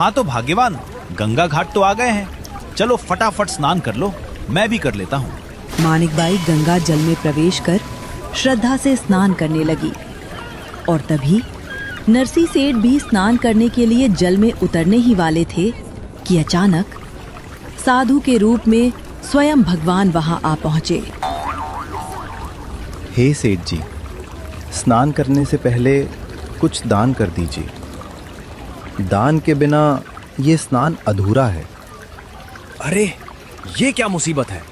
हाँ तो भाग्यवान, गंगा घाट तो आ गए हैं। चलो फटाफट स्नान कर लो, मैं भी कर लेता हूँ। मानिकबाई गंगा जल में प्रवेश कर श्रद्धा से स्नान करने लगी और तभी नरसी सेठ भी स्नान करने के लिए जल में उतरने ही वाले थे कि अचानक साधु के रूप में स्वयं भगवान वहां आ पहुंचे। हे सेठ जी, स्नान करने से पहले कुछ दान कर दीजिए। दान के बिना ये स्नान अधूरा है। अरे ये क्या मुसीबत है,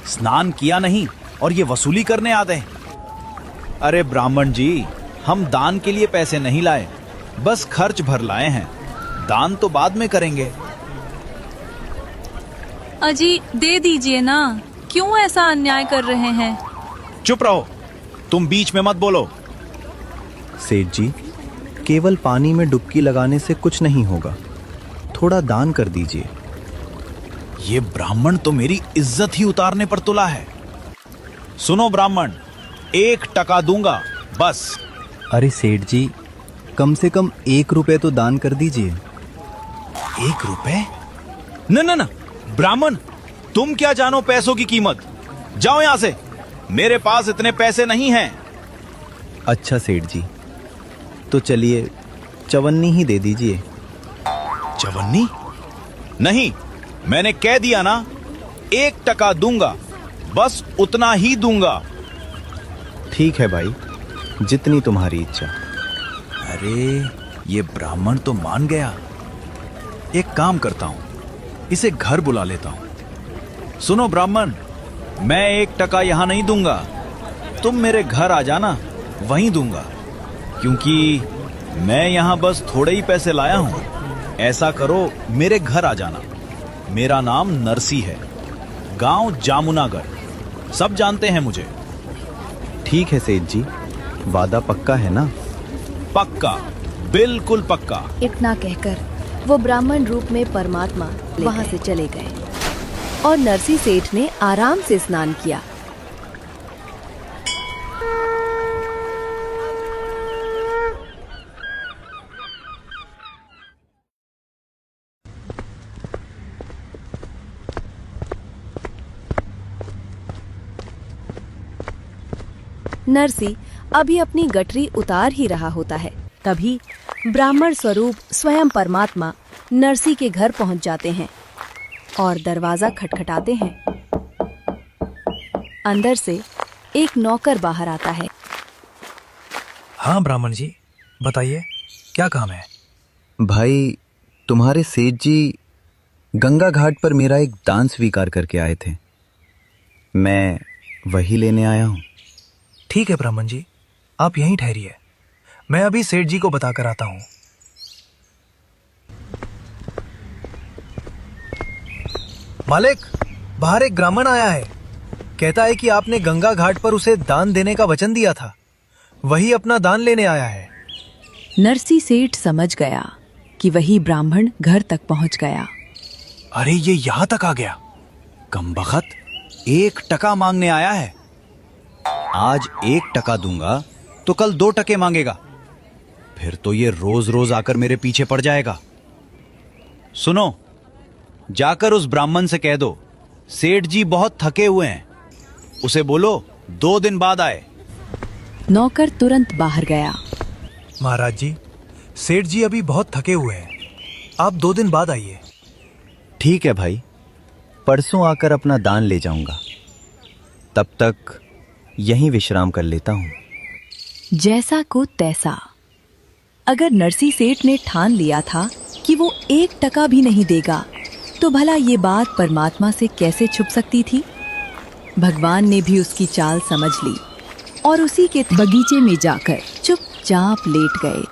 स्नान किया नहीं और ये वसूली करने आ गए। अरे ब्राह्मण जी, हम दान के लिए पैसे नहीं लाए, बस खर्च भर लाए हैं। दान तो बाद में करेंगे। अजी दे दीजिए ना, क्यों ऐसा अन्याय कर रहे हैं? चुप रहो, तुम बीच में मत बोलो। सेठ जी, केवल पानी में डुबकी लगाने से कुछ नहीं होगा, थोड़ा दान कर दीजिए। ये ब्राह्मण तो मेरी इज्जत ही उतारने पर तुला है। सुनो ब्राह्मण, 1 टका दूंगा बस। अरे सेठ जी, कम से कम 1 रुपए तो दान कर दीजिए। 1 रुपए? न न न ब्राह्मण, तुम क्या जानो पैसों की कीमत। जाओ यहां से, मेरे पास इतने पैसे नहीं हैं। अच्छा सेठ जी, तो चलिए 54 ही दे दीजिए। 54? नहीं, मैंने कह दिया ना, 1 टका दूंगा, बस उतना ही दूंगा। ठीक है भाई, जितनी तुम्हारी इच्छा। अरे ये ब्राह्मण तो मान गया। एक काम करता हूं, इसे घर बुला लेता हूं। सुनो ब्राह्मण, मैं 1 टका यहां नहीं दूंगा, तुम मेरे घर आ जाना, वहीं दूंगा, क्योंकि मैं यहां बस थोड़े ही पैसे लाया हूं। ऐसा करो, मेरे घर आ जाना। मेरा नाम नरसी है, गांव जामुनागढ़, सब जानते हैं मुझे। ठीक है सेठ जी, वादा पक्का है ना? पक्का, बिल्कुल पक्का। इतना कहकर वो ब्राह्मण रूप में परमात्मा वहां से चले गए और नरसी सेठ ने आराम से स्नान किया। नरसी अभी अपनी गठरी उतार ही रहा होता है, तभी ब्राह्मण स्वरूप स्वयं परमात्मा नरसी के घर पहुंच जाते हैं और दरवाजा खटखटाते हैं। अंदर से एक नौकर बाहर आता है। हाँ ब्राह्मण जी, बताइए क्या काम है? भाई, तुम्हारे सेठ जी गंगा घाट पर मेरा एक दान स्वीकार करके आए थे, मैं वही लेने आया हूँ। ठीक है ब्राह्मण जी, आप यहीं ठहरिए, मैं अभी सेठ जी को बताकर आता हूँ। मालिक, बाहर एक ब्राह्मण आया है, कहता है कि आपने गंगा घाट पर उसे दान देने का वचन दिया था, वही अपना दान लेने आया है। नरसी सेठ समझ गया कि वही ब्राह्मण घर तक पहुंच गया। अरे ये यहां तक आ गया, कमबख्त 1 टका मांगने आया है। आज 1 टका दूंगा तो कल 2 टके मांगेगा, फिर तो ये रोज रोज आकर मेरे पीछे पड़ जाएगा। सुनो, जाकर उस ब्राह्मण से कह दो, सेठ जी बहुत थके हुए हैं, उसे बोलो 2 दिन बाद आए। नौकर तुरंत बाहर गया। महाराज जी, सेठ जी अभी बहुत थके हुए हैं, आप 2 दिन बाद आइए। ठीक है भाई, परसों आकर अपना दान ले जाऊंगा, तब तक यहीं विश्राम कर लेता हूं। जैसा को तैसा। अगर नरसी सेठ ने ठान लिया था कि वो 1 टका भी नहीं देगा, तो भला ये बात परमात्मा से कैसे छुप सकती थी? भगवान ने भी उसकी चाल समझ ली और उसी के बगीचे में जाकर चुपचाप लेट गए।